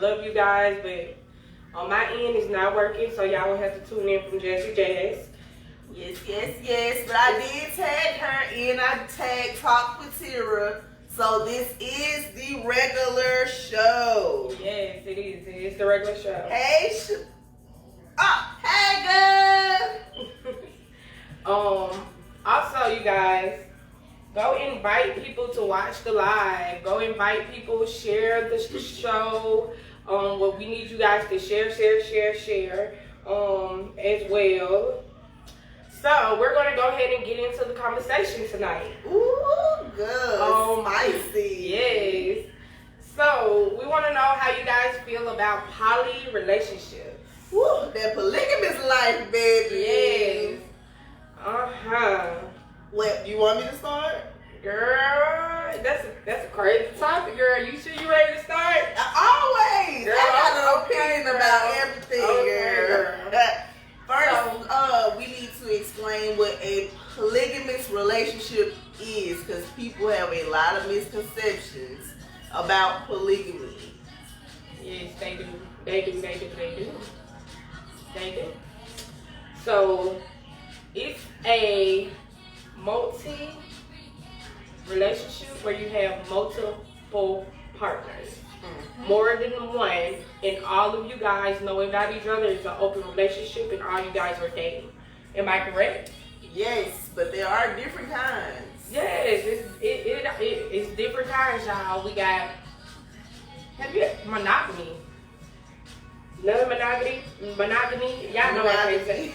Love you guys, but on my end it's not working, so y'all will have to tune in from Jesse Jazz. Yes. But I did tag her in. I tagged Talk with Tira. So this is the regular show. Yes, it is. It's the regular show. Hey, hey, girl. Also, you guys, go invite people to watch the live. Go invite people, share the show. What we need you guys to share as well. So we're gonna go ahead and get into the conversation tonight. Ooh, good. Spicy. Yes. So we want to know how you guys feel about poly relationships. Woo, that polygamous life, baby. Yes. Well, you want me to start? Girl, that's a crazy topic, girl. You sure you ready to start? Always. Girl, I got an opinion about everything, girl. First, we need to explain what a polygamous relationship is, because people have a lot of misconceptions about polygamy. Yes, they do. So, it's a relationship where you have multiple partners, more than one, and all of you guys know about each other. It's an open relationship, and all you guys are dating. Am I correct? Yes, but there are different kinds. Yes, it's different kinds, y'all. We got monogamy. Monogamy. Y'all know I can't say.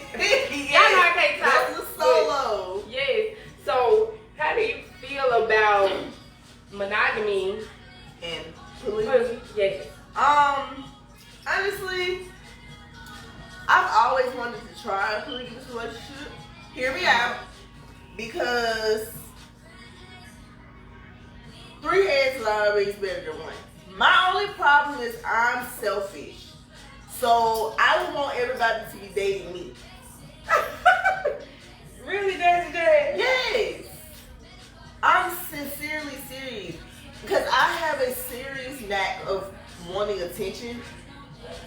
Y'all know I can't talk. That's a solo. Yes. So, how do you feel about monogamy and polygamy? Yes. Honestly, I've always wanted to try a polygamous relationship. Hear me out. Because 3 heads is always better than one. My only problem is I'm selfish. So I don't want everybody to be dating me. Really, that's good? Yes. I'm sincerely serious. Because I have a serious knack of wanting attention.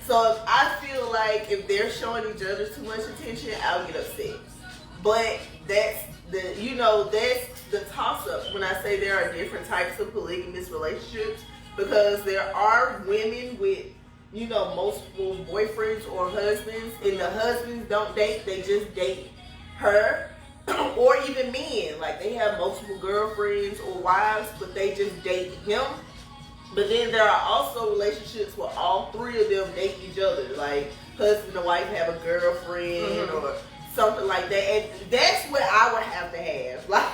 So if I feel like if they're showing each other too much attention, I'll get upset. But that's the toss-up when I say there are different types of polygamous relationships, because there are women with, multiple boyfriends or husbands, and the husbands don't date, they just date her. Or even men, like they have multiple girlfriends or wives, but they just date him. But then there are also relationships where all 3 of them date each other, like husband and wife have a girlfriend or something like that. And that's what I would have to have. Like,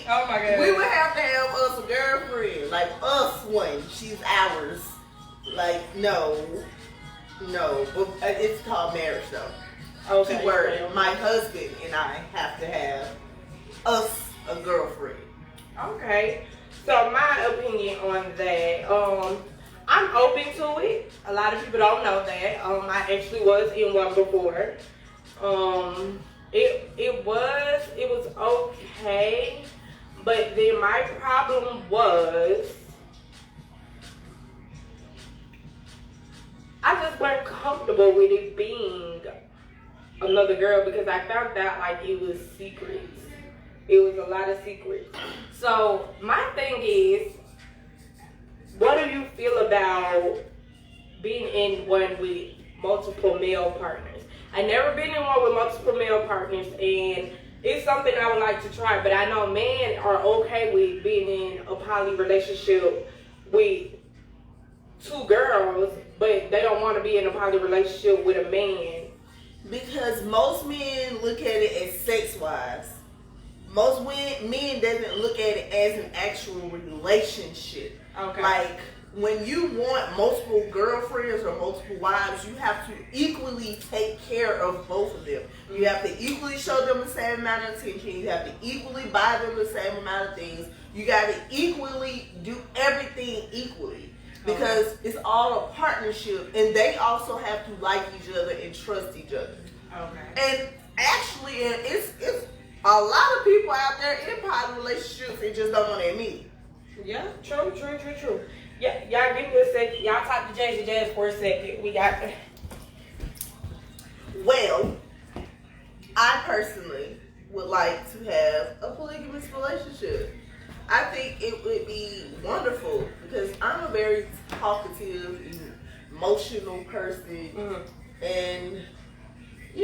oh my God, we would have to have us a girlfriend, like us one. She's ours. Like no, but it's called marriage though. Okay. Where my husband and I have to have us a girlfriend. Okay. So my opinion on that, I'm open to it. A lot of people don't know that. I actually was in one before. It was okay, but then my problem was I just wasn't comfortable with it being another girl, because I found out like it was secrets. It was a lot of secrets. So my thing is, what do you feel about being in one with multiple male partners? I've never been in one with multiple male partners, and it's something I would like to try, but I know men are okay with being in a poly relationship with 2 girls, but they don't want to be in a poly relationship with a man. Because most men look at it as sex-wise. Most men doesn't look at it as an actual relationship. Okay. Like, when you want multiple girlfriends or multiple wives, you have to equally take care of both of them. You have to equally show them the same amount of attention. You have to equally buy them the same amount of things. You got to equally do everything equally. Because it's all a partnership, and they also have to like each other and trust each other. Okay. And actually, it's a lot of people out there in poly relationships and just don't want to admit it. Yeah, true. Yeah, y'all give me a second. Y'all talk to Jazz for a second. We got. Well, I personally would like to have a polygamous relationship. I think it would be wonderful because I'm a very talkative, emotional person, and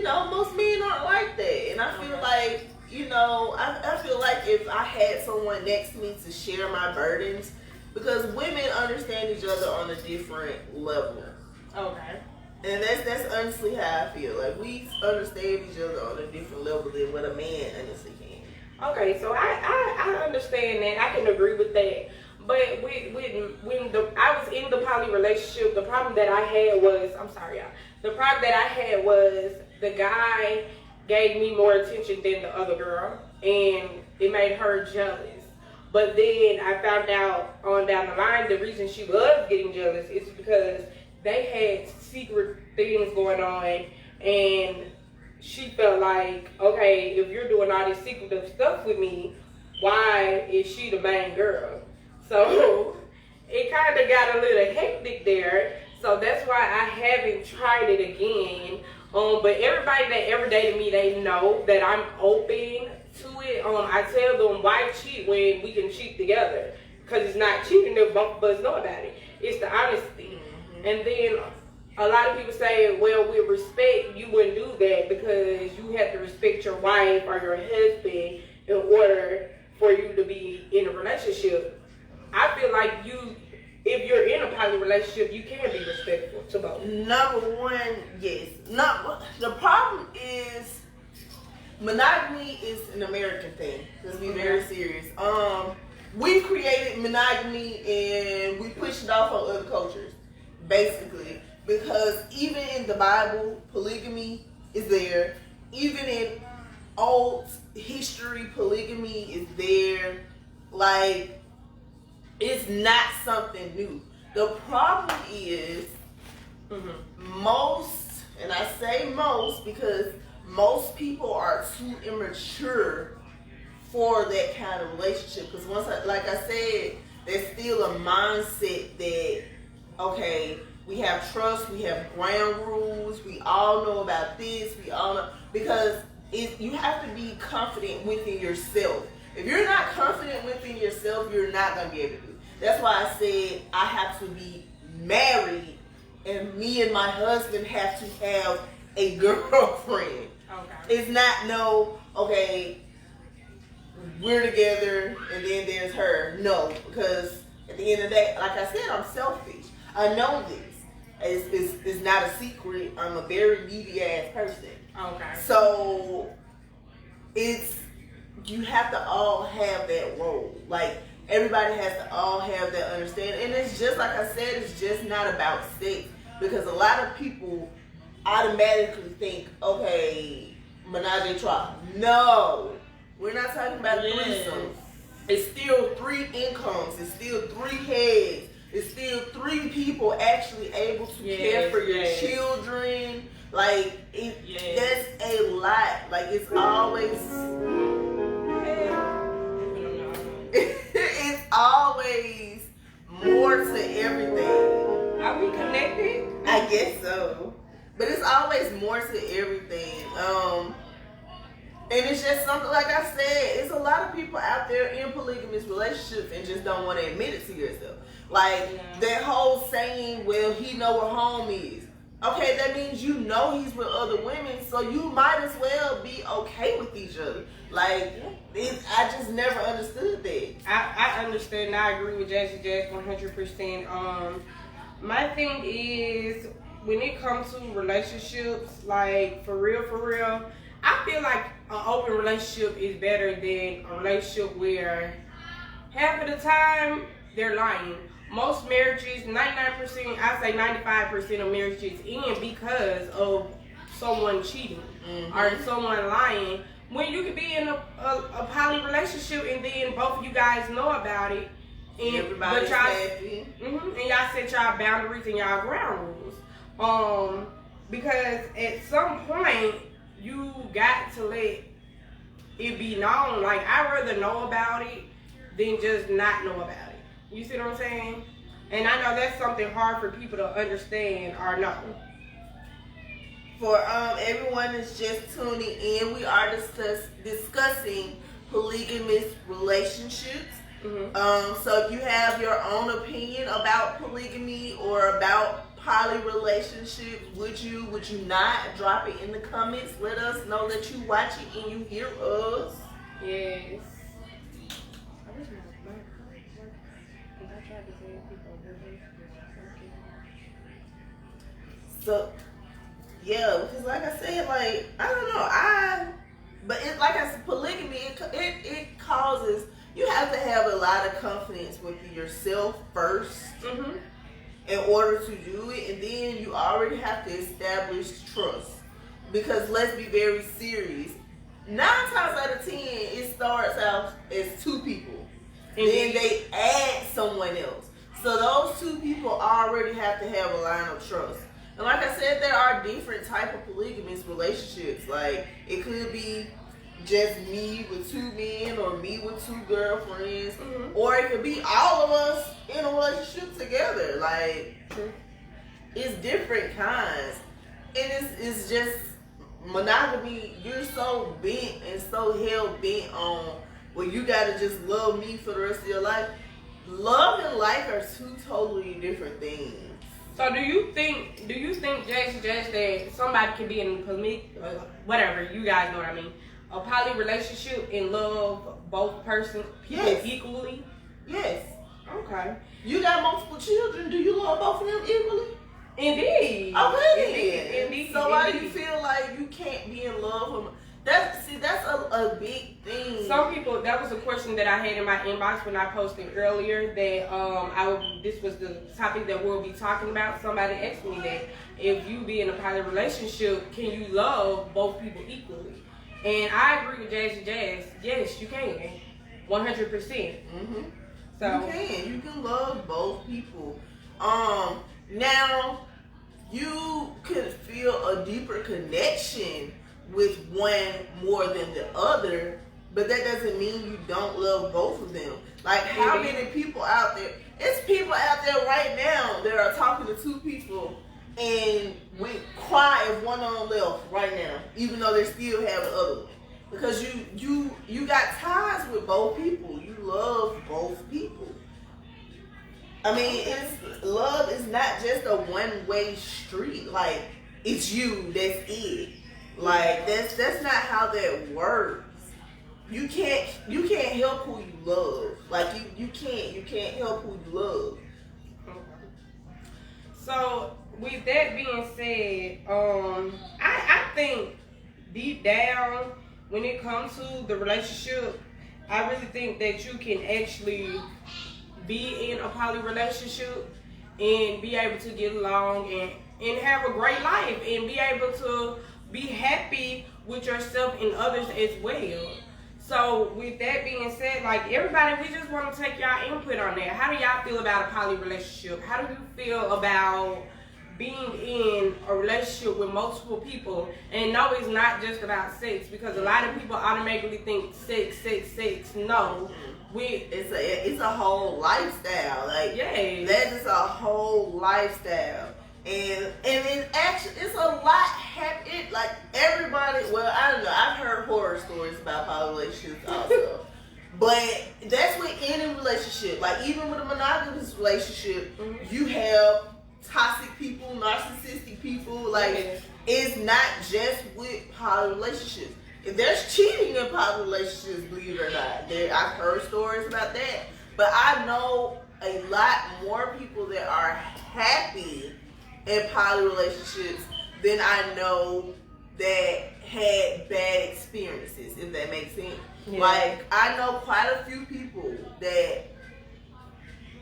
most men aren't like that. And I feel like, I feel like if I had someone next to me to share my burdens, because women understand each other on a different level. Okay. And that's honestly how I feel. Like, we understand each other on a different level than what a man honestly can. Okay, so I understand that. I can agree with that. But when I was in the poly relationship, the problem that I had was, I'm sorry, y'all. The problem that I had was the guy gave me more attention than the other girl, and it made her jealous. But then I found out on down the line the reason she was getting jealous is because they had secret things going on, and she felt like, okay, if you're doing all this secretive stuff with me, why is she the main girl? So it kind of got a little hectic there. So that's why I haven't tried it again. But everybody that ever dated me, they know that I'm open to it. I tell them, why cheat when we can cheat together? Because it's not cheating if both of us know about it. It's the honesty. And then a lot of people say, well, with respect, you wouldn't do that because you have to respect your wife or your husband in order for you to be in a relationship. I feel like if you're in a poly relationship, you can be respectful to both. Number one, yes. The problem is monogamy is an American thing. Let's be very serious. We created monogamy and we pushed it off on other cultures, basically. Because even in the Bible, polygamy is there. Even in old history, polygamy is there. Like, it's not something new. The problem is most, and I say most because most people are too immature for that kind of relationship. Because like I said, there's still a mindset that, okay, we have trust, we have ground rules, we all know about this, we all know, because you have to be confident within yourself. If you're not confident within yourself, you're not going to be able to do it. That's why I said I have to be married and me and my husband have to have a girlfriend. Okay. It's not okay, we're together and then there's her. No, because at the end of the day, like I said, I'm selfish. I know this. It's not a secret. I'm a very needy ass person. Okay. So you have to all have that role. Like, everybody has to all have that understanding. And it's just like I said, it's just not about sex. Because a lot of people automatically think, okay, menage a trois. No. We're not talking about a threesome. It's still 3 incomes. It's still 3 heads. It's still 3 people actually able to care for your children. Like, that's a lot. Like, it's always... it's always more to everything. Are we connected? I guess so. But it's always more to everything. And it's just something, like I said, it's a lot of people out there in polygamous relationships and just don't want to admit it to yourself. Like, that whole saying, well, he know where home is. Okay, that means you know he's with other women, so you might as well be okay with each other. Like, I just never understood that. I understand. I agree with Jazz 100%. My thing is, when it comes to relationships, like, for real, I feel like an open relationship is better than a relationship where half of the time they're lying. Most marriages, 99%, I say 95% of marriages end because of someone cheating or someone lying. When you could be in a poly relationship and then both of you guys know about it, and everybody's happy. And y'all set y'all boundaries and y'all ground rules. Because at some point you got to let it be known. Like, I'd rather know about it than just not know about it. You see what I'm saying? And I know that's something hard for people to understand or know. For everyone that's just tuning in, we are discussing polygamous relationships. So if you have your own opinion about polygamy or about poly relationships, would you not? Drop it in the comments. Let us know that you watch it and you hear us. Yes. So yeah, because like I said, like I don't know, but it's like I said, polygamy it causes you have to have a lot of confidence with yourself first in order to do it, and then you already have to establish trust. Because let's be very serious, 9 times out of 10 it starts out as 2 people, and then they add someone else. So those 2 people already have to have a line of trust. And like I said, there are different type of polygamous relationships. Like it could be just me with 2 men, or me with 2 girlfriends, or it could be all of us in a relationship together. Like it's different kinds, and it's just monogamy. You're so bent and so hell bent on, well, you gotta just love me for the rest of your life. Love and like are 2 totally different things. So do you think just that somebody can be in whatever, you guys know what I mean, a poly relationship and love both people equally? Yes. Okay. You got multiple children. Do you love both of them equally? Indeed. Okay. Indeed. So why do you feel like you can't be in love with them? That's a big thing. Some people, that was a question that I had in my inbox when I posted earlier that this was the topic that we'll be talking about. Somebody asked me that if you be in a poly relationship, can you love both people equally? And I agree with Jazzy Jazz. Yes, you can. 100%. So You can love both people. Now you could feel a deeper connection with one more than the other, but that doesn't mean you don't love both of them. Like how many people out there? It's people out there right now that are talking to 2 people and we cry if one of them left right now, even though they still have the other one. Because you got ties with both people. You love both people. I mean, love is not just a one-way street. Like it's you, that's it. Like that's not how that works. You can't help who you love. Like you can't help who you love. So with that being said, I think deep down when it comes to the relationship, I really think that you can actually be in a poly relationship and be able to get along and have a great life and be able to be happy with yourself and others as well. So with that being said, like everybody, we just want to take y'all input on that. How do y'all feel about a poly relationship? How do you feel about being in a relationship with multiple people? And no, it's not just about sex, because a lot of people automatically think sex. No. It's a whole lifestyle. Like that is a whole lifestyle. And it's a lot happen. Like everybody, well, I don't know. I've heard horror stories about poly relationships also, but that's with any relationship. Like even with a monogamous relationship, you have toxic people, narcissistic people. Like it's not just with poly relationships. If there's cheating in poly relationships, believe it or not, I've heard stories about that. But I know a lot more people that are happy in poly relationships than I know that had bad experiences, if that makes sense. Yeah. Like I know quite a few people that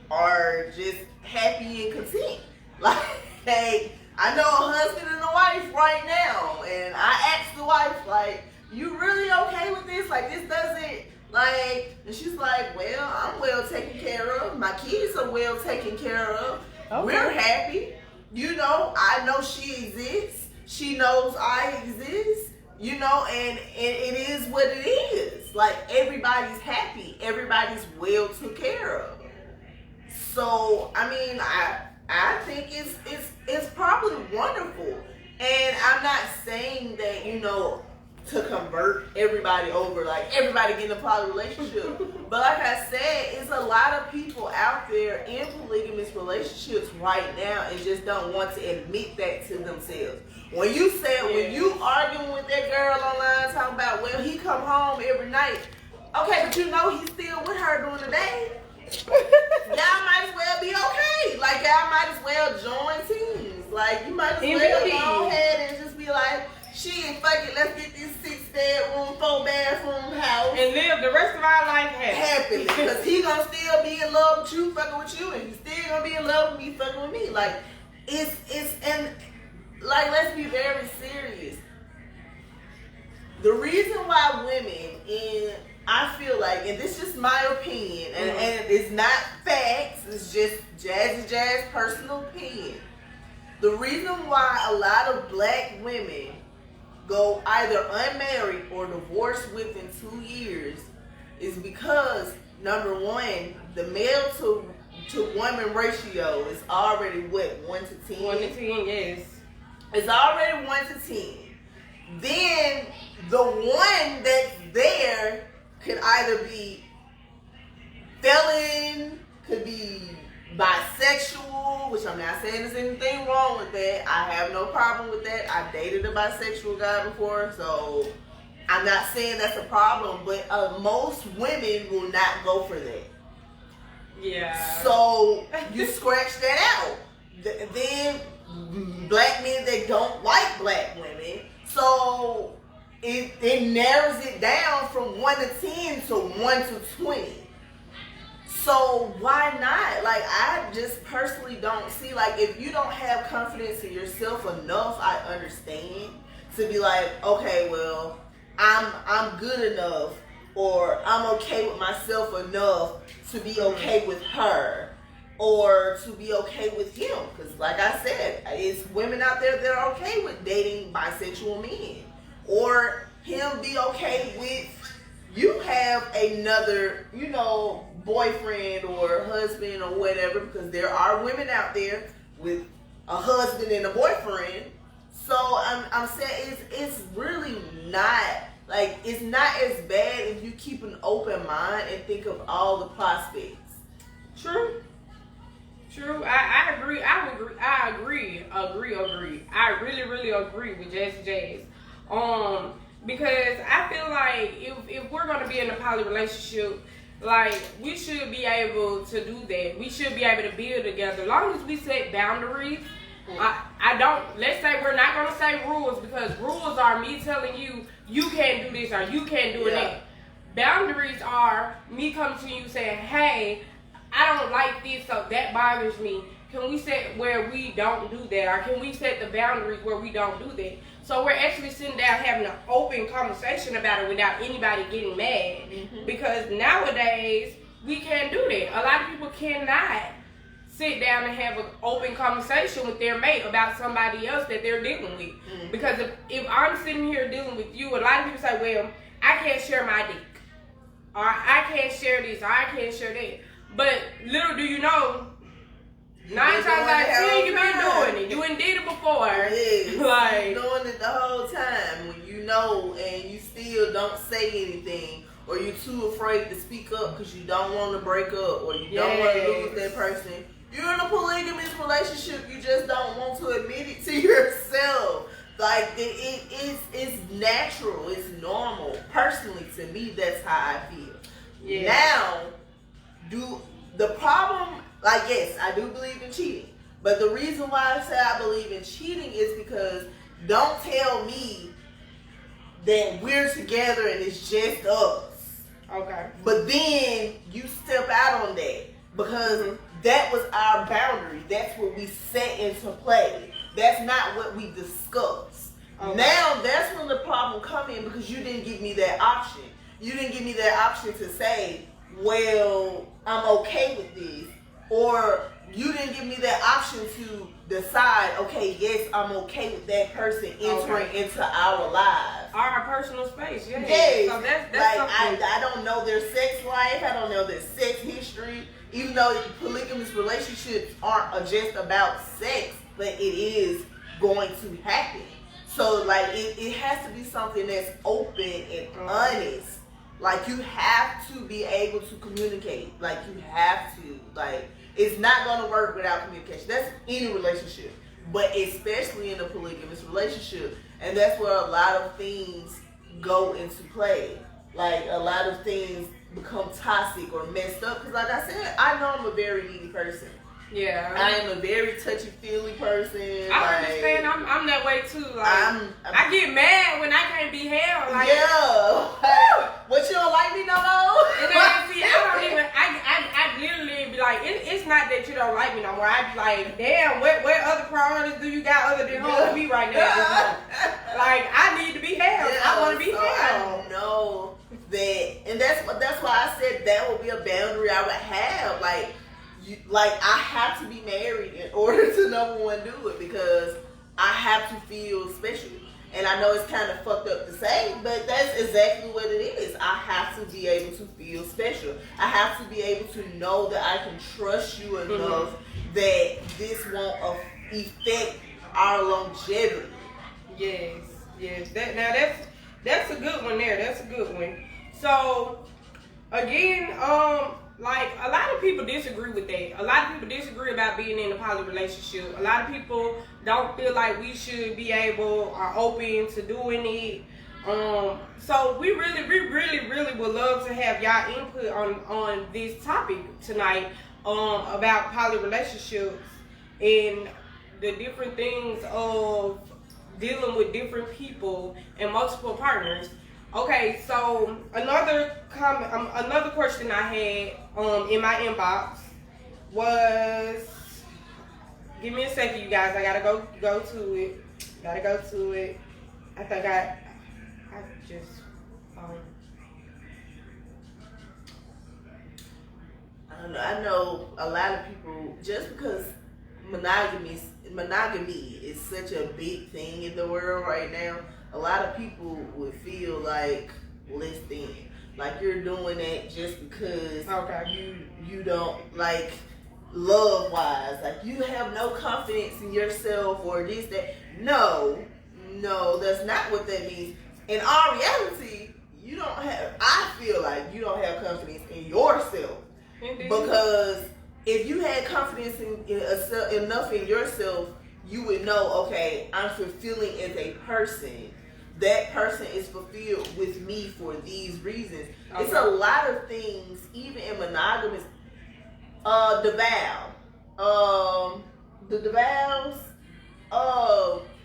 are just happy and content. Like hey, I know a husband and a wife right now, and I asked the wife, like, you really okay with this? Like this doesn't like, and she's like, well, I'm well taken care of. My kids are well taken care of. Okay. We're happy. You know, I know she exists. She knows I exist. You know, and it is what it is. Like everybody's happy. Everybody's well took care of. So I mean, I think it's probably wonderful, and I'm not saying that to convert everybody over, like everybody getting a poly relationship. But like I said, it's a lot of people out there in polygamous relationships right now and just don't want to admit that to themselves. When you arguing with that girl online talking about, well, he come home every night. Okay, but he's still with her during the day. Y'all might as well be okay. Like, y'all might as well join teams. Like, you might as well go ahead and just be like, shit, fuck it, let's get this 6-bedroom, 4-bathroom house and live the rest of our life happily. Because he gonna still be in love with you, fucking with you, and he's still gonna be in love with me, fucking with me. Like, let's be very serious. The reason why women I feel like, and this is just my opinion, and it's not facts, it's just jazz personal opinion. The reason why a lot of black women go either unmarried or divorced within 2 years is because, number one, the male to woman ratio is already what, 1 to 10? 1 to 10, yes. It's already 1 to 10. Then the one that's there could either be felon, could be bisexual, which I'm not saying there's anything wrong with that. I have no problem with that. I've dated a bisexual guy before, so I'm not saying that's a problem, but most women will not go for that. Yeah. So you scratch that out. Then black men that don't like black women, so it narrows it down from 1 to 10 to 1 to 20. So why not? Like, I just personally don't see, like, if you don't have confidence in yourself enough, I understand, to be like, okay, well, I'm good enough, or I'm okay with myself enough to be okay with her, or to be okay with him. Because like I said, it's women out there that are okay with dating bisexual men, or him be okay with you have another, boyfriend or husband or whatever, because there are women out there with a husband and a boyfriend. So I'm saying it's really not, like, it's not as bad if you keep an open mind and think of all the prospects. True. I agree. I agree. I really agree with Jazz. Because I feel like if we're gonna be in a poly relationship, like, we should be able to do that. We should be able to build together. As long as we set boundaries. Let's say we're not gonna say rules, because rules are me telling you can't do this or you can't do that. Boundaries are me coming to you saying, hey, I don't like this, so that bothers me. Can we set where we don't do that? Or can we set the boundaries where we don't do that? So we're actually sitting down having an open conversation about it without anybody getting mad. Mm-hmm. Because nowadays, we can't do that. A lot of people cannot sit down and have an open conversation with their mate about somebody else that they're dealing with. Mm-hmm. Because if I'm sitting here dealing with you, a lot of people say, well, I can't share my dick. Or I can't share this, or I can't share that. But little do you know, 9 times out of 10, you've been doing it. You done did it before. Yes. Like, you're doing it the whole time when you know and you still don't say anything, or you're too afraid to speak up because you don't want to break up, or you don't want to lose that person. You're in a polygamous relationship. You just don't want to admit it to yourself. Like, it's natural. It's normal. Personally, to me, that's how I feel. Yeah. Now, the problem, like, yes, I do believe in cheating. But the reason why I say I believe in cheating is because don't tell me that we're together and it's just us. Okay. But then you step out on that because that was our boundary. That's what we set into play. That's not what we discussed. Okay. Now that's when the problem come in, because you didn't give me that option. You didn't give me that option to say, well, I'm okay with this. Or you didn't give me that option to decide, okay, yes, I'm okay with that person entering into our lives. Our personal space, yeah. Yes. So that's like, something. I don't know their sex life. I don't know their sex history. even though polygamous relationships aren't just about sex, but it is going to happen. So like it has to be something that's open and honest. Like you have to be able to communicate. Like you have to. Like it's not gonna work without communication. That's any relationship. But especially in a polygamous relationship. And that's where a lot of things go into play. Like a lot of things become toxic or messed up. Because like I said, I know I'm a very needy person. Yeah. I am a very touchy-feely person. I understand. I'm that way too. Like I get mad when I can't be held. Like, yeah. What, you don't like me no more? And then, see, I don't even. I literally be like, it's not that you don't like me no more. I be like, damn, what other priorities do you got other than holding me right now? Like I need to be held. Yeah, I want to be held. I know that, and that's why I said that would be a boundary I would have. Like I have to be married in order to number one do it, because I have to feel special. And I know it's kind of fucked up to say, but that's exactly what it is. I have to be able to feel special. I have to be able to know that I can trust you enough that this won't affect our longevity. Yes. That's a good one there. That's a good one. So again, like a lot of people disagree with that. A lot of people disagree about being in a poly relationship. A lot of people don't feel like we should be able or open to doing it. So we really would love to have y'all input on this topic tonight, about poly relationships and the different things of dealing with different people and multiple partners. Okay, so another question I had in my inbox was, give me a second, you guys. I gotta go to it. I think I just I don't know. I know a lot of people, just because monogamy is such a big thing in the world right now, a lot of people would feel like less than. Like you're doing it just because you don't, like, love wise. Like you have no confidence in yourself or this, that. No, that's not what that means. In all reality, I feel like you don't have confidence in yourself. Indeed. Because if you had confidence enough in yourself, you would know, okay, I'm fulfilling as a person. That person is fulfilled with me for these reasons. Okay. It's a lot of things, even in monogamous. The vows,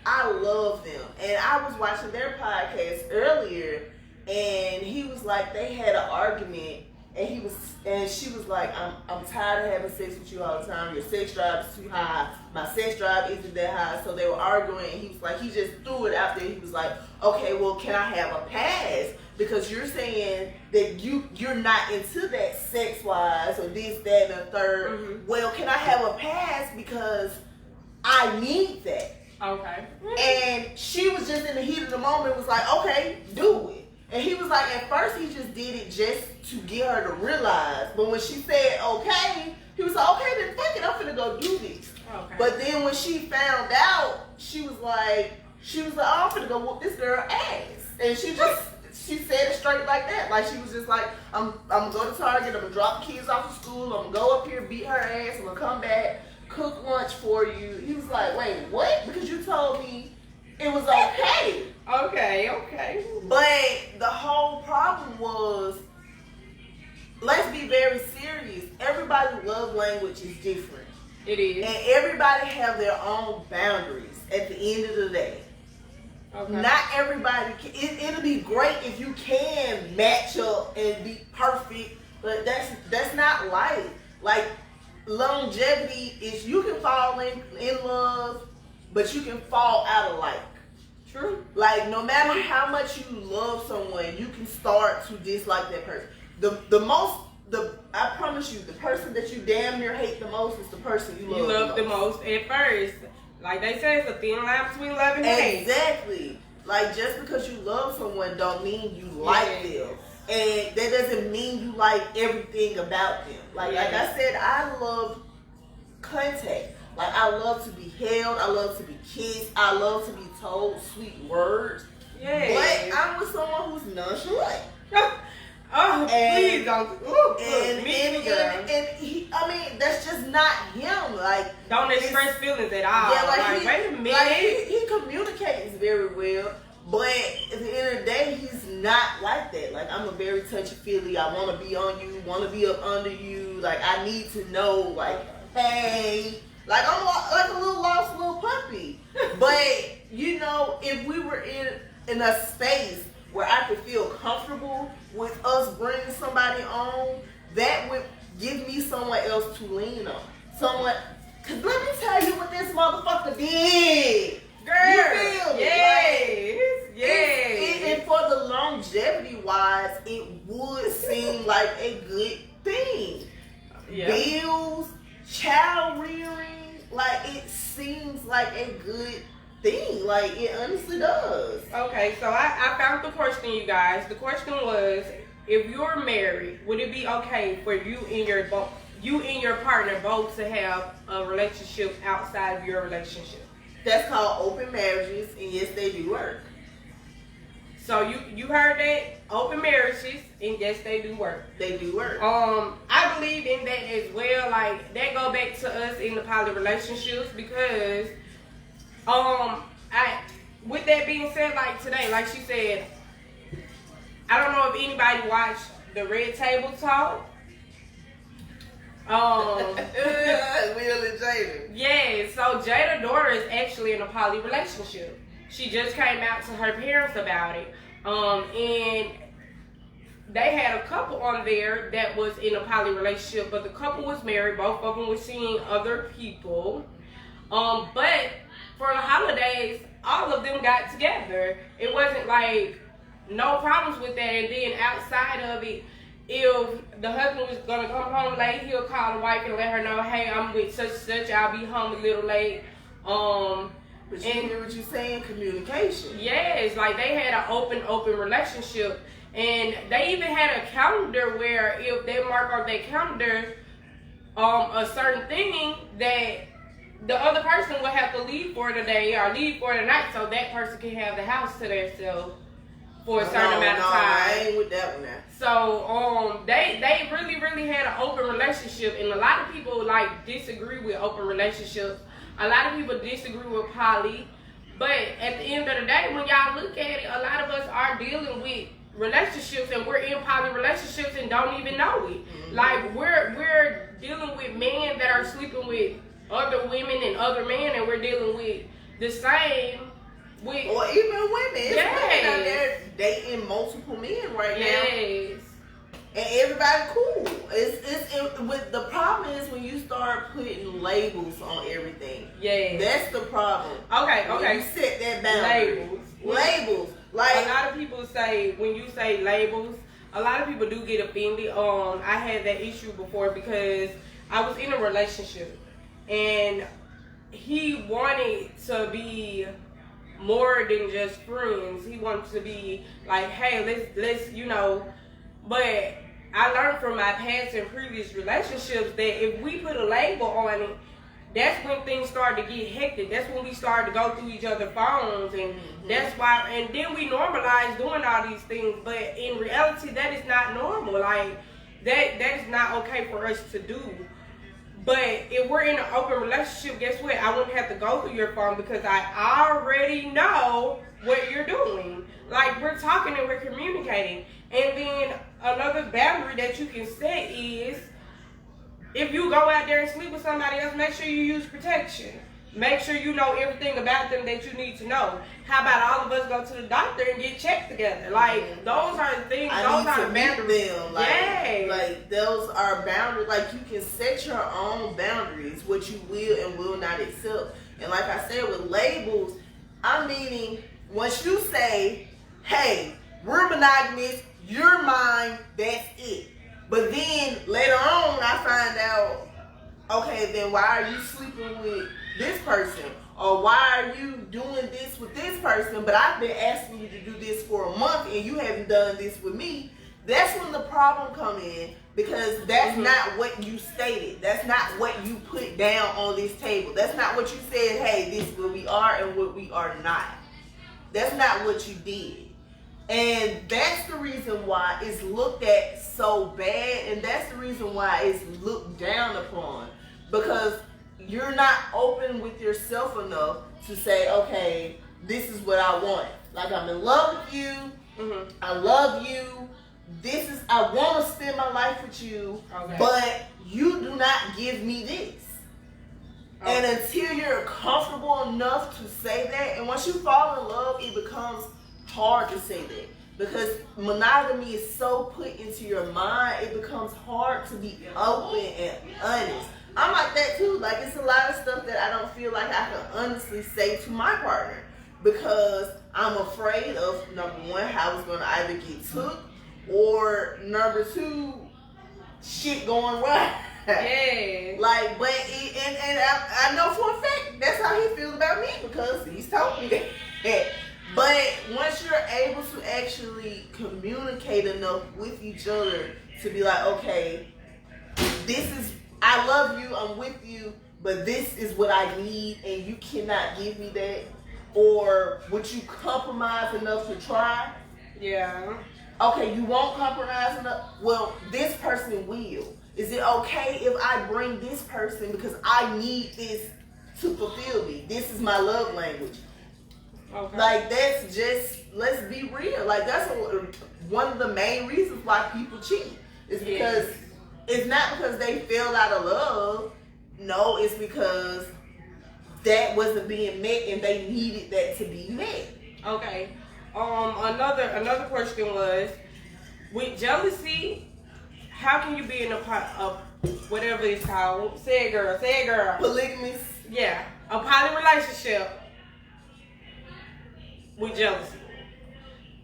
I love them. And I was watching their podcast earlier, and he was like, they had an argument, and she was like, I'm tired of having sex with you all the time. Your sex drive is too high. My sex drive isn't that high. So they were arguing, and he was like, he just threw it out there. He was like, okay, well, can I have a pass? Because you're saying that you're not into that sex-wise or this, that, and the third. Mm-hmm. Well, can I have a pass because I need that? Okay. And she was just in the heat of the moment, was like, okay, do it. And he was like, at first he just did it just to get her to realize. But when she said okay, he was like, okay, then fuck it, I'm finna go do this. Okay. But then when she found out, she was like, oh, I'm finna go whoop this girl ass. And she said it straight like that. Like she was just like, I'm gonna go to Target, I'm gonna drop the kids off to school, I'm gonna go up here, beat her ass, I'm gonna come back, cook lunch for you. He was like, wait, what? Because you told me it was okay. Okay. But the whole problem was, let's be very serious. Everybody's love language is different. It is. And everybody have their own boundaries at the end of the day. Okay. Not everybody it'll be great if you can match up and be perfect, but that's not life. Like longevity is, you can fall in love, but you can fall out of like. True. Like no matter how much you love someone, you can start to dislike that person. I promise you, the person that you damn near hate the most is the person you love the most at first. Like they say, it's a thin line between love and hate. Exactly. Like just because you love someone don't mean you like them. And that doesn't mean you like everything about them. Like I said, I love contact. Like I love to be held. I love to be kissed. I love to be told sweet words. Yeah. But I'm with someone who's nonchalant. Oh, please don't. Ooh, and he, I mean, that's just not him. Like, don't express feelings at all. Yeah, like wait a minute. Like he communicates very well, but at the end of the day, he's not like that. Like, I'm a very touchy-feely. I want to be on you, want to be up under you. Like, I need to know, like, hey. Like, I'm like a little lost little puppy. But, you know, if we were in a space where I could feel comfortable with us bringing somebody on, that would give me someone else to lean on. Someone, cause let me tell you what this motherfucker did. Girl, you feel me? Yes. And for the longevity wise, it would seem like a good thing. Yeah. Bills, child rearing, like it seems like a good thing. Like it honestly does. Okay, so I found the question, you guys. The question was, if you're married, would it be okay for you and your partner both to have a relationship outside of your relationship? That's called open marriages, and yes, they do work. So you heard that? Open marriages, and yes, they do work. They do work. I believe in that as well. Like that go back to us in the poly relationships because with that being said, like today, like she said, I don't know if anybody watched the Red Table Talk. Will and Jada. Yeah, so Jada's daughter is actually in a poly relationship. She just came out to her parents about it. And they had a couple on there that was in a poly relationship, but the couple was married. Both of them were seeing other people. But for the holidays, all of them got together. It wasn't like no problems with that. And then outside of it, if the husband was gonna come home late, he'll call the wife and let her know, hey, I'm with such and such, I'll be home a little late. But you hear what you're saying? Communication. Yes, like they had an open relationship. And they even had a calendar where if they mark on their calendar a certain thing that the other person would have to leave for the day or leave for the night so that person can have the house to themselves for a certain amount of time. I ain't with that one now. So they really had an open relationship, and a lot of people like disagree with open relationships. A lot of people disagree with poly, but at the end of the day, when y'all look at it, a lot of us are dealing with relationships and we're in poly relationships and don't even know it. Mm-hmm. Like we're dealing with men that are sleeping with other women and other men, and we're dealing with the same with or even women. Yes. Women out there dating multiple men right now. Yes. And everybody cool. With the problem is when you start putting labels on everything. Yeah. That's the problem. Okay. When you set that boundary. Labels. Like a lot of people say, when you say labels, a lot of people do get offended. I had that issue before because I was in a relationship and he wanted to be more than just friends. He wanted to be like, hey, let's but I learned from my past and previous relationships that if we put a label on it, that's when things start to get hectic. That's when we start to go through each other's phones, and that's why. And then we normalize doing all these things, but in reality, that is not normal. Like that is not okay for us to do. But if we're in an open relationship, guess what? I wouldn't have to go through your phone because I already know what you're doing. Like we're talking and we're communicating. And then another boundary that you can set is, if you go out there and sleep with somebody else, make sure you use protection. Make sure you know everything about them that you need to know. How about all of us go to the doctor and get checked together? Like, those are the things, those are the boundaries. Like, those are boundaries. Like, you can set your own boundaries, what you will and will not accept. And like I said, with labels, I'm meaning, once you say, hey, we're monogamous, you're mine, that's it. But then later on, I find out, okay, then why are you sleeping with this person? Or why are you doing this with this person? But I've been asking you to do this for a month and you haven't done this with me. That's when the problem come in, because that's not what you stated. That's not what you put down on this table. That's not what you said, hey, this is what we are and what we are not. That's not what you did. And that's the reason why it's looked at so bad, and that's the reason why it's looked down upon. Because you're not open with yourself enough to say, okay, this is what I want. Like, I'm in love with you. I love you. I want to spend my life with you, but you do not give me this. And until you're comfortable enough to say that, and once you fall in love, it becomes hard to say that. Because monogamy is so put into your mind, it becomes hard to be open and honest. I'm like that too. Like, it's a lot of stuff that I don't feel like I can honestly say to my partner, because I'm afraid of, number one, how it's going to either get took, or number two, shit going right. Yeah. Like, but I know for a fact that's how he feels about me, because he's told me that. But once you're able to actually communicate enough with each other to be like, okay, I love you, I'm with you, but this is what I need, and you cannot give me that. Or would you compromise enough to try? Yeah. Okay, you won't compromise enough? Well, this person will. Is it okay if I bring this person because I need this to fulfill me? This is my love language. Okay. Like, that's just, let's be real. Like, that's one of the main reasons why people cheat. Is because it's not because they fell out of love. No, it's because that wasn't being met and they needed that to be met. Okay. Another question was, with jealousy, how can you be in a whatever it's called? Say it, girl. Polygamous. Yeah, a poly relationship with jealousy.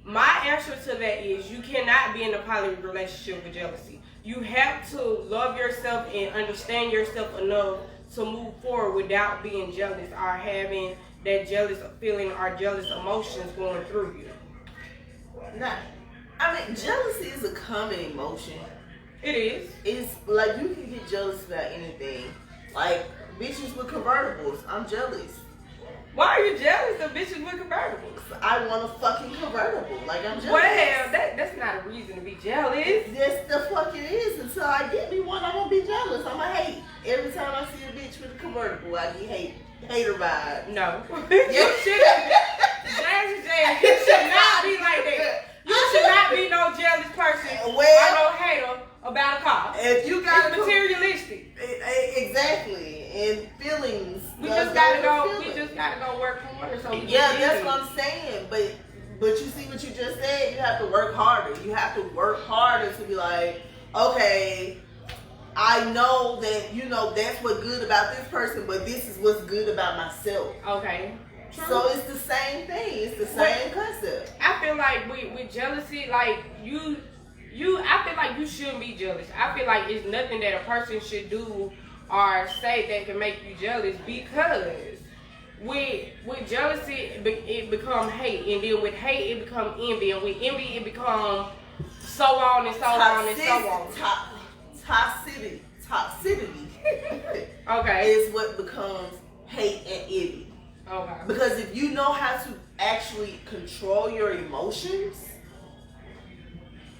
My answer to that is, you cannot be in a poly relationship with jealousy. You have to love yourself and understand yourself enough to move forward without being jealous or having that jealous feeling or jealous emotions going through you. Nah, I mean, jealousy is a common emotion. It is. It's like, you can get jealous about anything. Like, bitches with convertibles, I'm jealous. Why are you jealous of bitches with convertibles? I want a fucking convertible. Like, I'm jealous. Well, that's not a reason to be jealous. Yes, the fuck it is. Until I get me one, I'm gonna be jealous. I'm gonna hate. Every time I see a bitch with a convertible, I get hater vibe. No. You shouldn't. Jazzy, you should not be like that. You should not be no jealous person or no hater about a car. If you got it's materialistic. Exactly. And feelings. We just gotta go work harder. So that's what I'm saying. But you see what you just said? You have to work harder. You have to work harder to be like, okay, I know that, that's what's good about this person, but this is what's good about myself. Okay. True. So it's the same thing. It's the same concept. I feel like with jealousy, like I feel like you shouldn't be jealous. I feel like it's nothing that a person should do or say that can make you jealous, because with jealousy it becomes hate, and then with hate it becomes envy, and with envy it becomes so on and so on and so on. Toxicity okay, is what becomes hate and envy. Okay. Because if you know how to actually control your emotions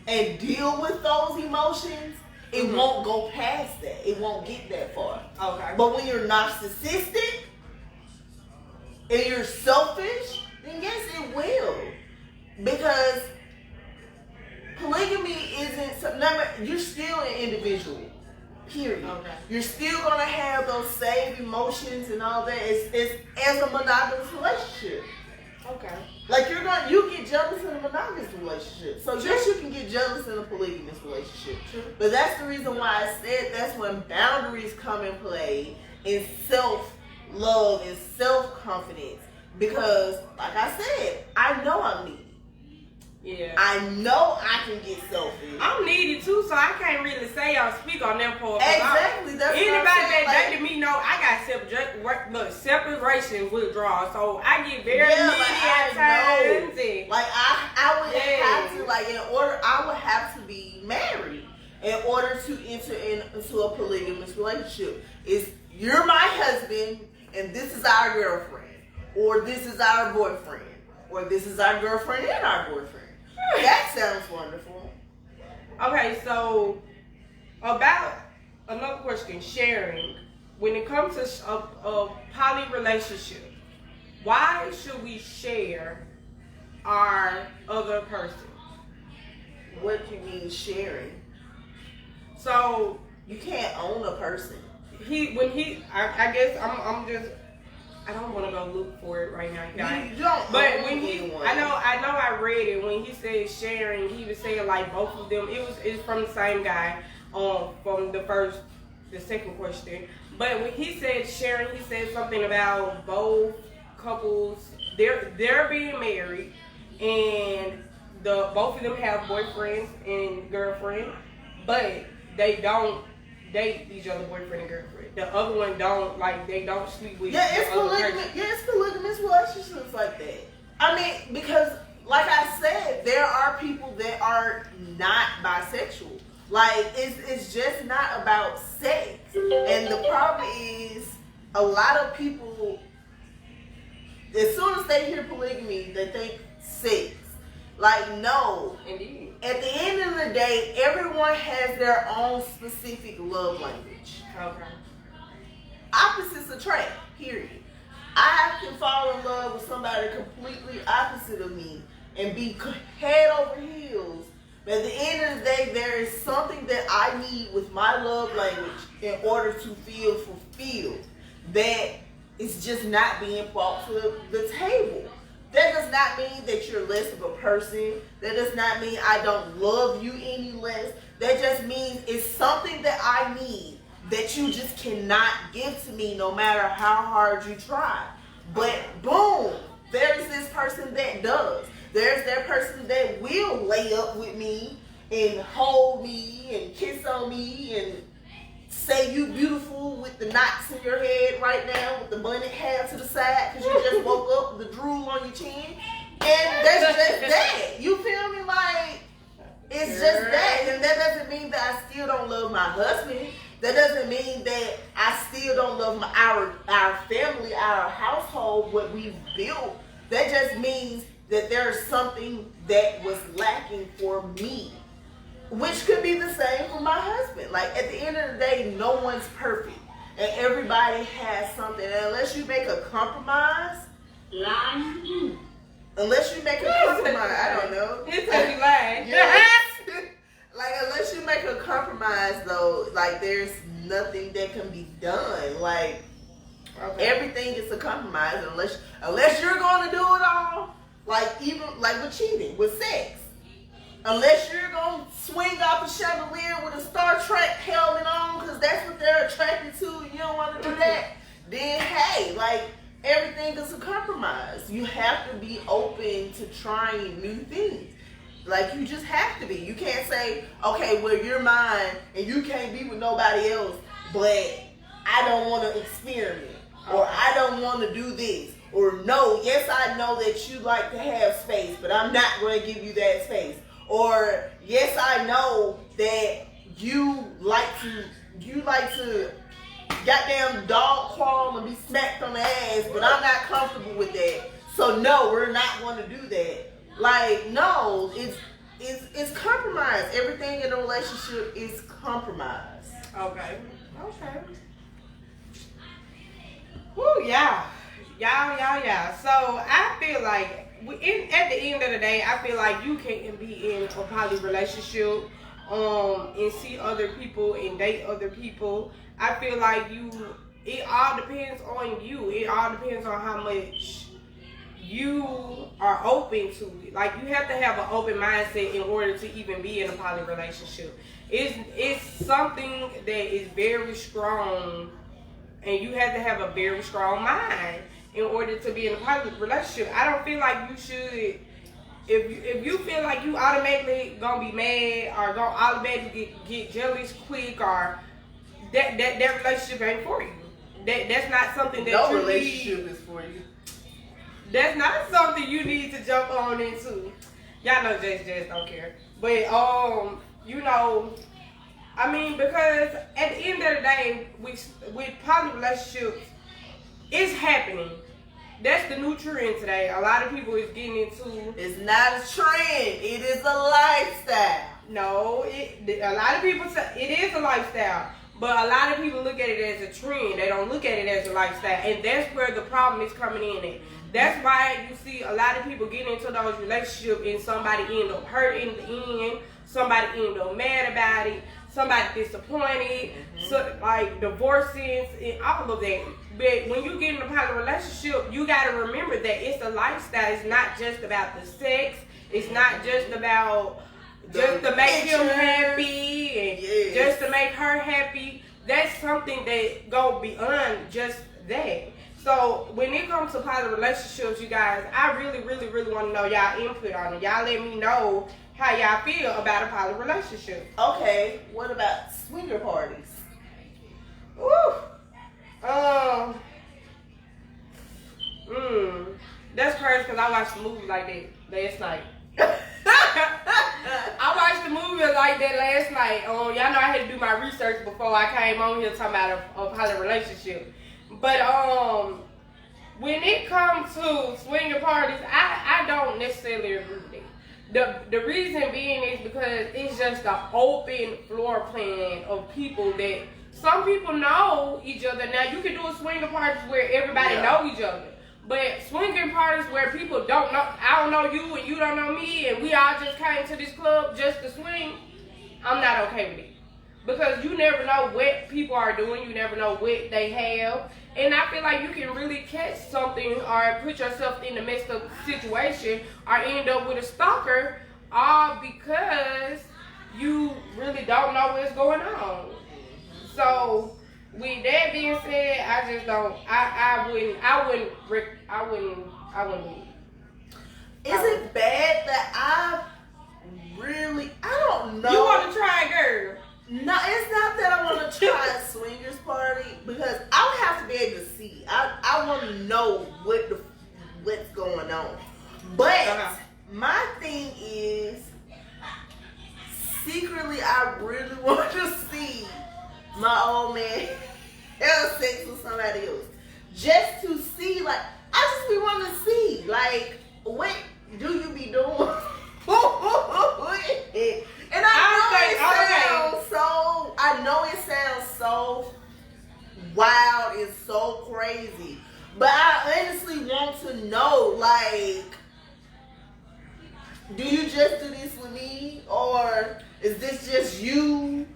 and deal with those emotions, it won't go past that. It won't get that far. Okay. But when you're narcissistic and you're selfish, then yes, it will. Because polygamy you're still an individual. Period. Okay. You're still gonna have those same emotions and all that. It's as a monogamous relationship. Okay. Like, you get jealous in a monogamous relationship. So yes, you can get jealous in a polygamous relationship. True. But that's the reason why I said that's when boundaries come in play, and self-love and self-confidence. Because, like I said, I know I'm needy. Yeah. I know I can get selfish. I'm needy too, so I can't really say or speak on that part. Exactly. That's anybody what I'm saying. that dated me know I got separation withdrawal, so I get very needy at times. Like, I would have to, Like, I would have to be married in order to enter into a polygamous relationship. You're my husband, and this is our girlfriend, or this is our boyfriend, or this is our girlfriend and our boyfriend. That sounds wonderful. Okay, so about another question, sharing. When it comes to a poly relationship, why should we share our other person? What do you mean sharing? So you can't own a person. I guess I'm just, I don't want to go look for it right now, guys. You don't. But when I know I read it when he said sharing, he was saying like both of them. It's from the same guy. From the second question. But when he said sharing, he said something about both couples. They're being married, and both of them have boyfriends and girlfriend, but they don't date each other, boyfriend and girlfriend. The other one they don't sleep with. It's polygamous relationships like that. I mean, because like I said, there are people that are not bisexual. Like, it's just not about sex. And the problem is, a lot of people, as soon as they hear polygamy, they think sex. Like, no. Indeed. At the end of the day, everyone has their own specific love language. Okay. Opposites attract, period. I can fall in love with somebody completely opposite of me and be head over heels. But at the end of the day, there is something that I need with my love language in order to feel fulfilled. That is just not being brought to the table. That does not mean that you're less of a person. That does not mean I don't love you any less. That just means it's something that I need that you just cannot give to me no matter how hard you try. But boom, there's this person that does. There's that person that will lay up with me and hold me and kiss on me and say you beautiful with the knots in your head right now with the bunny hair to the side because you just woke up with the drool on your chin. And that's just that. You feel me? Like, it's just that. And that doesn't mean that I still don't love my husband. That doesn't mean that I still don't love our family, our household, what we've built. That just means that there's something that was lacking for me, which could be the same for my husband. Like, at the end of the day, no one's perfect, and everybody has something. And unless you make a compromise, unless you make a compromise, I don't know. It's a lie. Yes. Like, unless you make a compromise, though, like, there's nothing that can be done. Like, everything is a compromise unless you're going to do it all. Like, even like with cheating, with sex. Unless you're going to swing off a chandelier with a Star Trek helmet on because that's what they're attracted to and you don't want to do that, then hey, like, everything is a compromise. You have to be open to trying new things. Like, you just have to be. You can't say, okay, well, you're mine and you can't be with nobody else, but I don't want to experiment or I don't want to do this. Or no, yes, I know that you like to have space, but I'm not going to give you that space. Or yes, I know that you like to goddamn dog crawl and be smacked on the ass, but I'm not comfortable with that. So no, we're not going to do that. Like, no, it's compromise. Everything in a relationship is compromise. Okay. Woo, yeah. So I feel like at the end of the day, I feel like you can be in a poly relationship, and see other people and date other people. I feel like it all depends on you. It all depends on how much you are open to it. Like, you have to have an open mindset in order to even be in a poly relationship. It's something that is very strong, and you have to have a very strong mind in order to be in a poly relationship. I don't feel like you should, if you feel like you automatically gonna be mad or gonna automatically get jealous quick, or that relationship ain't for you. That's not something that no you relationship need. is for you. That's not something you need to jump on into. Y'all know just don't care. But you know, I mean, because at the end of the day, with poly relationships, it's happening. That's the new trend today. A lot of people is getting into. It's not a trend. It is a lifestyle. No, a lot of people say it is a lifestyle, but a lot of people look at it as a trend. They don't look at it as a lifestyle, and that's where the problem is coming in at. That's why you see a lot of people getting into those relationships and somebody end up hurt in the end, somebody end up mad about it, somebody disappointed, so, like divorces and all of that. But when you get in a poly relationship, you got to remember that it's a lifestyle. It's not just about the sex. It's not just about just to make him happy and just to make her happy. That's something that go beyond just that. So when it comes to poly relationships, you guys, I really, really, really want to know y'all input on it. Y'all let me know how y'all feel about a poly relationship. Okay, what about swinger parties? Ooh. That's crazy because I watched a movie like that last night. I watched a movie like that last night. Y'all know I had to do my research before I came on here talking about a poly relationship. But when it comes to swinger parties, I don't necessarily agree with it. The reason being is because it's just an open floor plan of people that some people know each other. Now you can do a swinger parties where everybody know each other. But swinging parties where people don't know, I don't know you and you don't know me, and we all just came to this club just to swing, I'm not okay with it. Because you never know what people are doing, you never know what they have. And I feel like you can really catch something or put yourself in a messed up situation or end up with a stalker all because you really don't know what's going on. So with that being said, I just don't. I wouldn't do it. Is it bad that I don't know. You want to try it, girl? No, it's not that I want to try a swingers party because I would have to be able to see. I want to know what's going on. But my thing is, secretly, I really want to see my old man have sex with somebody else. Just to see, like, I just be wanting to see, like, what do you be doing? And I know it sounds so wild and so crazy. But I honestly want to know, like, do you just do this with me? Or is this just you?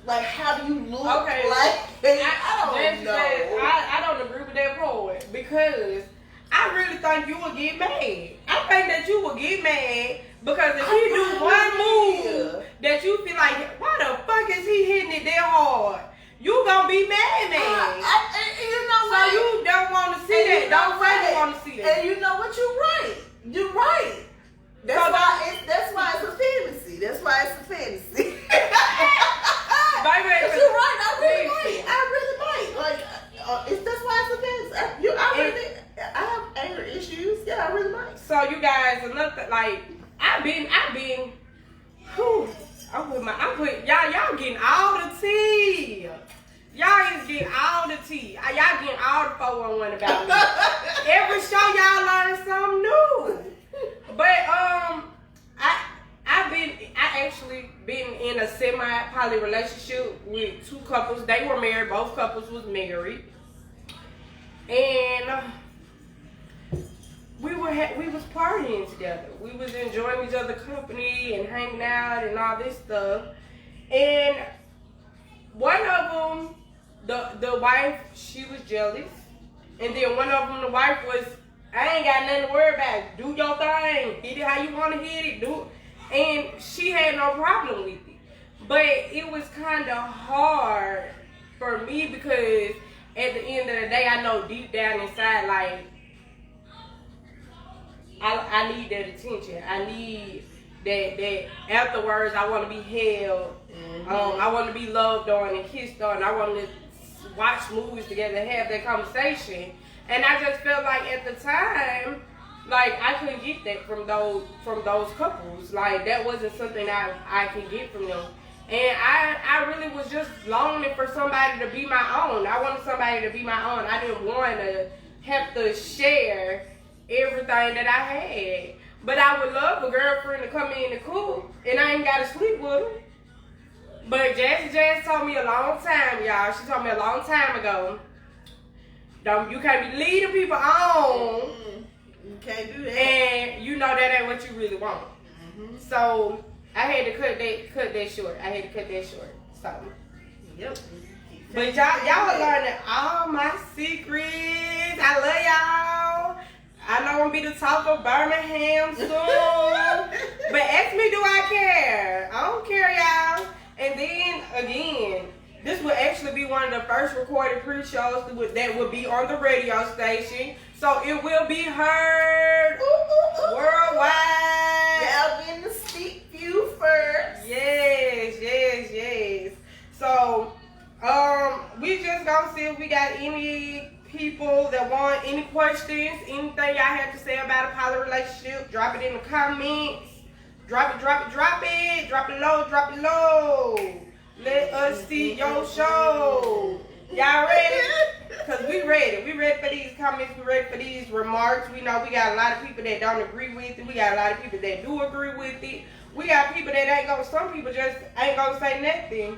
Like, how do you look? Okay. Like, I don't know. I don't agree with that part because I really think you will get mad. I think that you will get mad because if you do one move that you feel like, why the fuck is he hitting it that hard? You gonna be mad. You know so what? You don't want to see that. Don't say you want to see that. And you know what? You're right. You're right. That's why it's a fantasy. That's why it's a fantasy. Baby, but you're right. I really might. Like, that's why it's a fantasy. I have anger issues. Yeah, I really might. So you guys, another like, I've been. Whew, y'all getting all the tea. Y'all is getting all the tea. Y'all getting all the 411 about me. Every show y'all learn something new. But I actually been in a semi-poly relationship with two couples. They were married. Both couples was married, and we was partying together. We was enjoying each other's company and hanging out and all this stuff. And one of them, the wife, she was jealous, and then one of them, the wife was, I ain't got nothing to worry about. Do your thing. Hit it how you want to hit it. Do it. And she had no problem with it. But it was kind of hard for me because at the end of the day, I know deep down inside, like, I need that attention. I need that afterwards, I want to be held. I want to be loved on and kissed on. I want to watch movies together and have that conversation. And I just felt like at the time, Like I couldn't get that from those couples. Like that wasn't something I could get from them. And I really was just longing for somebody to be my own. I wanted somebody to be my own. I didn't want to have to share everything that I had. But I would love a girlfriend to come in and cook, and I ain't got to sleep with her. But Jazz told me a long time, y'all. She told me a long time ago, you can't be leading people on. You can't do that. And you know that ain't what you really want. Mm-hmm. So I had to cut that short. So. Yep. But y'all are learning all my secrets. I love y'all. I know I'm gonna be the talk of Birmingham soon. But ask me, do I care? I don't care, y'all. And then again, this will actually be one of the first recorded pre-shows that will be on the radio station. So it will be heard worldwide. Y'all getting to speak you first. Yes. So we just gonna see if we got any people that want any questions, anything y'all have to say about a poly relationship. Drop it in the comments. Drop it low. Let us see your show. Y'all ready? Because we ready. We ready for these comments. We ready for these remarks. We know we got a lot of people that don't agree with it. We got a lot of people that do agree with it. We got people that some people just ain't gonna say nothing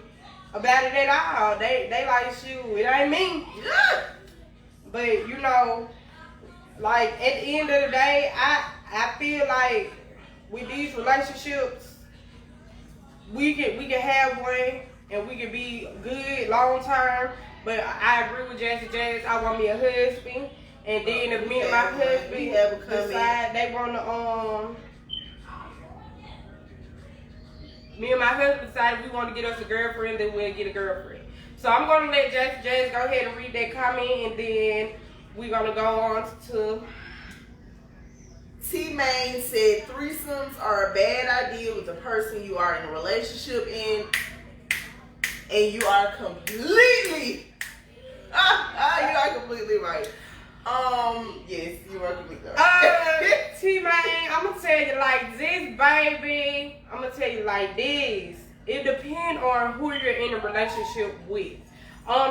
about it at all. They like, shoot, it ain't me. But you know, like at the end of the day, I feel like with these relationships, we can have one and we can be good long term. But I agree with Jazz. I want me a husband, and then if me and my husband decide they want to me and my husband decided we want to get us a girlfriend, then we'll get a girlfriend. So I'm going to let Jazz go ahead and read that comment, and then we're going to go on to... T-Main said threesomes are a bad idea with the person you are in a relationship in, and you are completely... you are completely right. Yes, you are completely right. T-Main, I'm going to tell you like this, baby. I'm going to tell you like this. It depends on who you're in a relationship with.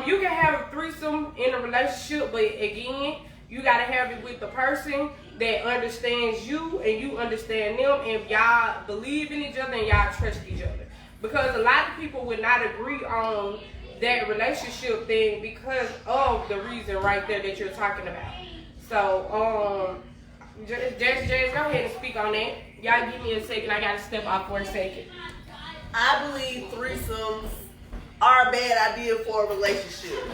You can have a threesome in a relationship, but again, you got to have it with the person that understands you and you understand them, and y'all believe in each other and y'all trust each other. Because a lot of people would not agree on that relationship thing because of the reason right there that you're talking about. So, Jazz, go ahead and speak on that. Y'all give me a second. I got to step off for a second. I believe threesomes are a bad idea for a relationship.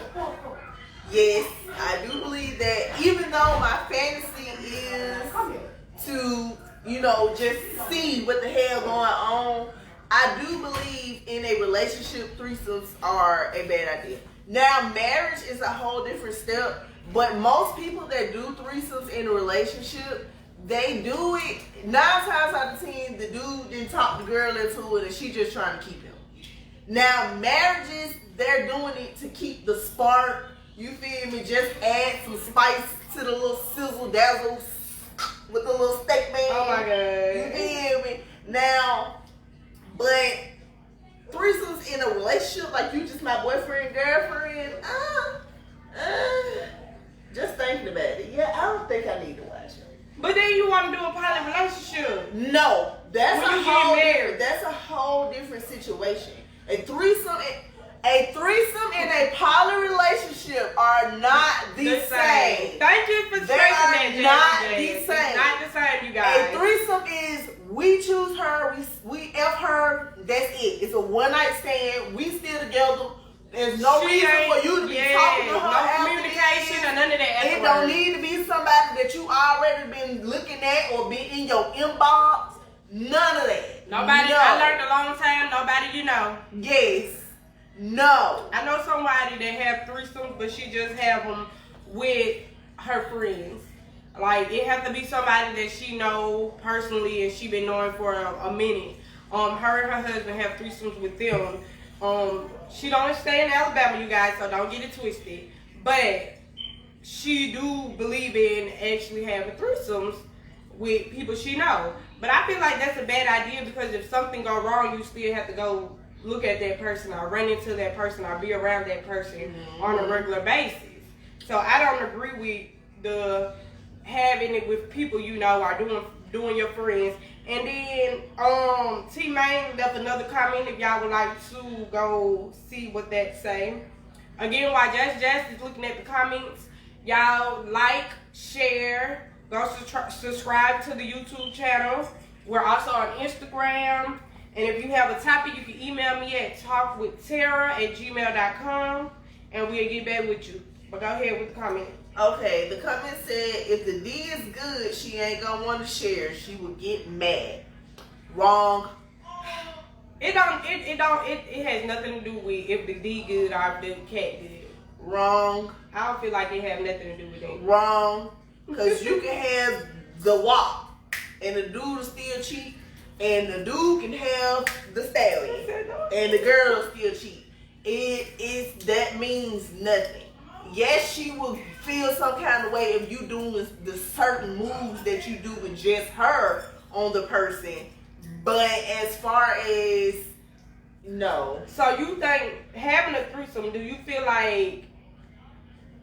Yes, I do believe that, even though my fantasy is to, just see what the hell going on, I do believe in a relationship, threesomes are a bad idea. Now, marriage is a whole different step, but most people that do threesomes in a relationship, they do it 9 times out of 10. The dude didn't talk the girl into it, and she just trying to keep him. Now, marriages, they're doing it to keep the spark. You feel me? Just add some spice to the little sizzle dazzle with the little steak man. Oh my God. You feel me? Now, but threesomes in a relationship, like you just my boyfriend, girlfriend, just thinking about it. Yeah, I don't think I need to watch it. But then you want to do a poly relationship. No, that's when that's a whole different situation. A threesome and a poly relationship are not the same. Thank you for straightening that. Not the same. It's not the same, you guys. A threesome is we choose her, we F her, that's it. It's a one night stand. We still together. There's no reason for you to be talking to her. No communication or none of that. It don't need to be somebody that you already been looking at or been in your inbox. None of that. Nobody. No. I learned a long time. Nobody, Yes. No. I know somebody that have threesomes, but she just have them with her friends. Like, it has to be somebody that she know personally and she been knowing for a minute. Her and her husband have threesomes with them. She don't stay in Alabama, you guys, so don't get it twisted. But she do believe in actually having threesomes with people she know. But I feel like that's a bad idea because if something go wrong, you still have to go look at that person or run into that person or be around that person on a regular basis. So I don't agree with the having it with people you know or doing your friends. And then T Main left another comment if y'all would like to go see what that say. Again, while Jazz is looking at the comments, y'all like, share, go subscribe to the YouTube channel. We're also on Instagram. And if you have a topic, you can email me at talkwithtara@gmail.com and we'll get back with you. But go ahead with the comment. Okay, the comment said if the D is good, she ain't gonna want to share. She will get mad. Wrong. It has nothing to do with if the D good or if the cat good. Wrong. I don't feel like it have nothing to do with that. Wrong. Because you can have the WAP and the dude is still cheat, and the dude can have the stallion and the girl still cheat. That means nothing. Yes, she will feel some kind of way if you doing the certain moves that you do with just her on the person. But as far as no. So you think having a threesome, do you feel like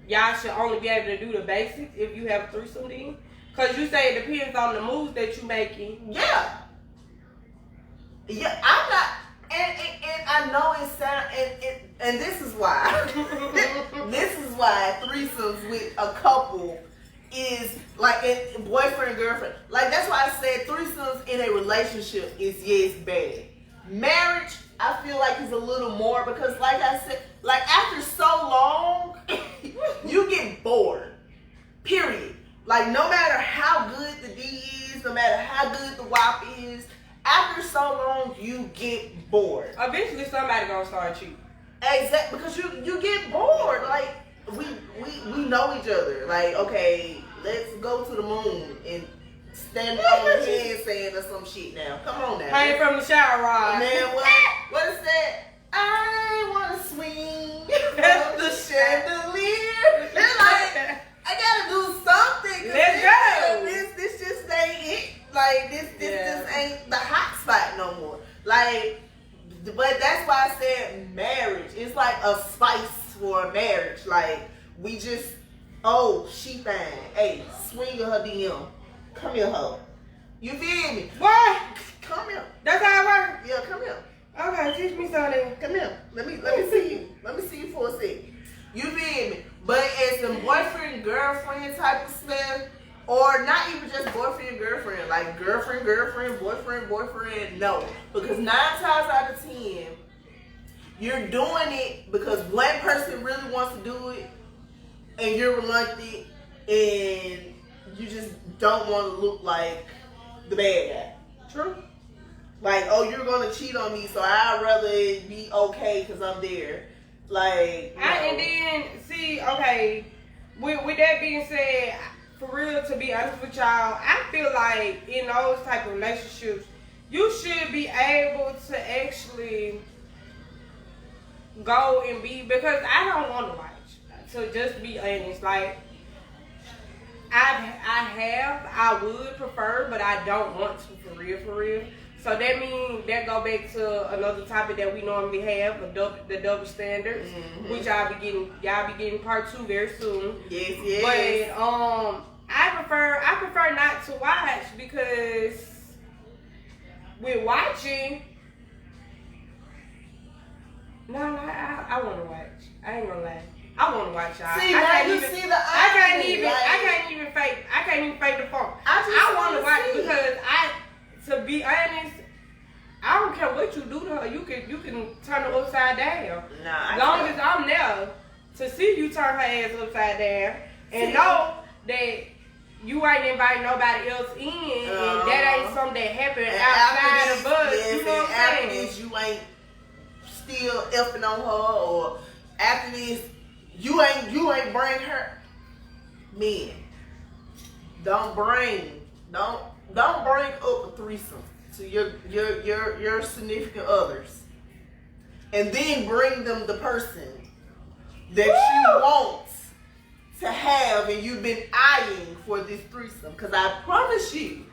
y'all should only be able to do the basics if you have a threesome then? Because you say it depends on the moves that you making. Yeah. Yeah, I'm not, and I know it sound, and this is why, this is why threesomes with a couple is like boyfriend, girlfriend. Like that's why I said threesomes in a relationship is bad. Marriage, I feel like is a little more because like I said, like after so long, you get bored. Period. Like no matter how good the D is, no matter how good the WAP is, after so long you get bored. Eventually somebody gonna start cheating. Exactly, because you get bored. Like we know each other. Like okay, let's go to the moon and stand on your head saying or some shit now. Come on now. Hang from the shower rod. Man, what is that? I wanna swing from the chandelier. They're like, I gotta do something. Let's go. This just ain't it. Like this just ain't the hot spot no more. Like, but that's why I said marriage. It's like a spice for a marriage. Like we just, oh, she fine. Hey, swing her DM. Come here, hoe. You feel me? What? Come here. That's how it works? Yeah, come here. Okay, teach me something. Come here. Let me see you. Let me see you for a second. You feel me? But as a boyfriend, girlfriend type of stuff, or not even just boyfriend, girlfriend, like girlfriend, boyfriend, no. Because 9 times out of 10, you're doing it because one person really wants to do it, and you're reluctant, and you just don't want to look like the bad guy. True. Like, oh, you're gonna cheat on me, so I'd rather be okay because I'm there. Like, And then see, okay, with that being said, for real, to be honest with y'all, I feel like in those type of relationships, you should be able to actually go and be, because I don't want to watch. To just be honest, like I would prefer, but I don't want to for real. So that means that go back to another topic that we normally have, the double standards, which y'all be getting part 2 very soon. Yes. But I prefer not to watch because with watching, no, I want to watch. I ain't gonna lie. I want to watch y'all. See, now you see the irony. I can't even fake the phone. I want to watch it because to be honest, I don't care what you do to her. You can turn her upside down. Nah, as long as I'm there to see you turn her ass upside down and know that you ain't inviting nobody else in, and that ain't something that happened outside of us. Yes, you know what I'm after saying? this, you ain't still effing on her, or after this, you ain't bring her. Men, don't bring up a threesome to your significant others, and then bring them the person that you want to have and you've been eyeing for this threesome. Because I promise you,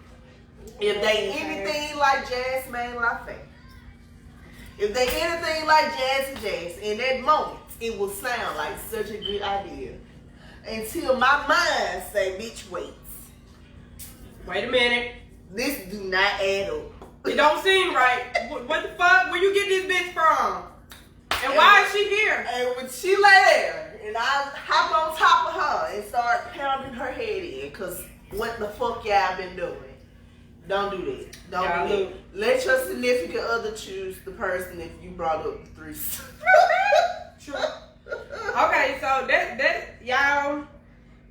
If they anything like Jasmine LaFay, if they anything like Jazzy Jazz, in that moment, it will sound like such a good idea. Until my mind say, bitch, wait. Wait a minute. This do not add up. It don't seem right. What the fuck? Where you get this bitch from? And why is she here? And when she lay there, and I hop on top of her and start pounding her head in, because what the fuck y'all been doing? Don't do that. Don't do that. Let your significant other choose the person if you brought up the threesome. True. Okay, so that y'all,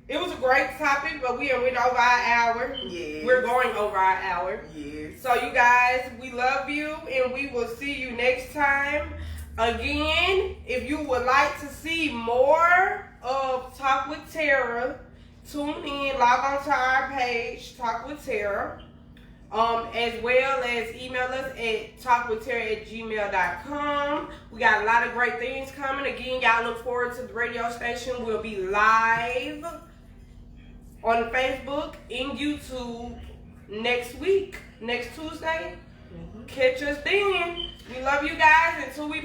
it was a great topic, but we went over our hour. Yeah. We're going over our hour. Yes. So you guys, we love you, and we will see you next time. Again, if you would like to see more of Talk with Tara, tune in, log on to our page, Talk with Tara. As well as email us at talkwithtara@gmail.com. We got a lot of great things coming. Again, y'all look forward to the radio station. We'll be live on Facebook and YouTube next week, next Tuesday. Catch us then. We love you guys until we